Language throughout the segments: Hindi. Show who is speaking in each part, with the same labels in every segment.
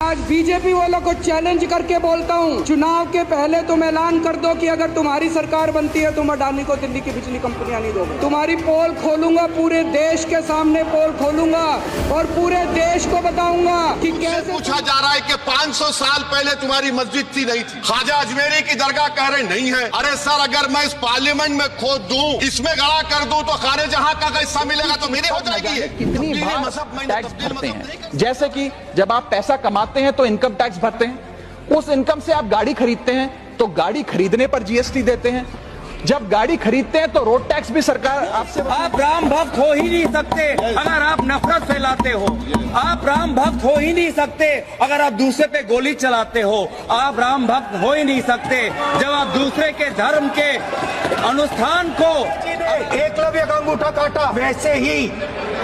Speaker 1: आज बीजेपी वालों को चैलेंज करके बोलता हूँ, चुनाव के पहले तुम ऐलान कर दो कि अगर तुम्हारी सरकार बनती है तुम अडानी को दिल्ली की बिजली कंपनियां नहीं दोगे। तुम्हारी पोल खोलूंगा, पूरे देश के सामने पोल खोलूंगा और पूरे देश को बताऊंगा कि कैसे।
Speaker 2: पूछा जा रहा है कि 500 साल पहले तुम्हारी मस्जिद थी नहीं थी, ख्वाजा अजमेरी की दरगाह कह रहे नहीं है। अरे सर, अगर मैं इस पार्लियामेंट में खोद दूं, इसमें गड़ा कर दूं तो खाने जहां का हिस्सा मिलेगा तो मेरी हो जाएगी।
Speaker 3: कितनी बार टैक्स भरते हैं, जैसे कि जब आप पैसा कमाते हैं तो इनकम टैक्स भरते हैं, उस इनकम से आप गाड़ी खरीदते हैं तो गाड़ी खरीदने पर जीएसटी देते हैं, जब गाड़ी खरीदते हैं तो रोड टैक्स भी सरकार आपसे।
Speaker 4: आप राम भक्त हो ही नहीं सकते अगर आप नफरत फैलाते हो। आप राम भक्त हो ही नहीं सकते अगर आप दूसरे पे गोली चलाते हो। आप राम भक्त हो ही नहीं सकते जब आप दूसरे के धर्म के अनुष्ठान को।
Speaker 5: एकलव्य का अंगूठा काटा, वैसे ही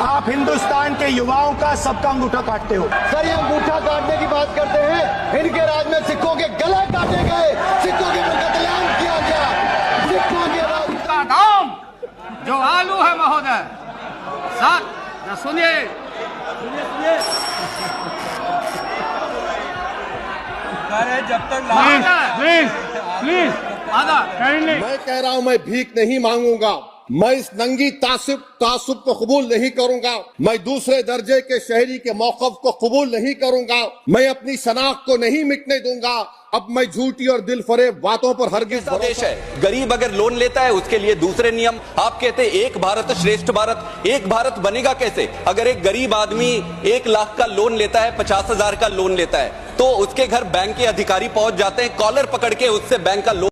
Speaker 5: आप हिंदुस्तान के युवाओं का सबका अंगूठा काटते हो।
Speaker 6: सर, ये अंगूठा काटने की बात करते हैं, इनके राज में सिखों के गले काटे गए, सिखों के कत्लेआम किया गया, सिखों के
Speaker 7: का दाम जो आलू है महोदय। सर सुनिए,
Speaker 4: जब तक
Speaker 7: प्लीज
Speaker 2: मैं कह रहा हूं, मैं भीख नहीं मांगूंगा, मैं इस नंगी तासुब को कबूल नहीं करूंगा, मैं दूसरे दर्जे के शहरी के मौक़िफ़ को कबूल नहीं करूंगा, मैं अपनी शनाख्त को नहीं मिटने दूंगा। अब मैं झूठी और दिल फरेब बातों पर हरगिज़
Speaker 8: देश है। गरीब अगर लोन लेता है उसके लिए दूसरे नियम। आप कहते हैं एक भारत श्रेष्ठ भारत, एक भारत बनेगा कैसे? अगर एक गरीब आदमी 1 लाख का लोन लेता है, 50,000 का लोन लेता है, तो उसके घर बैंक के अधिकारी पहुंच जाते हैं, कॉलर पकड़ के उससे बैंक का लोन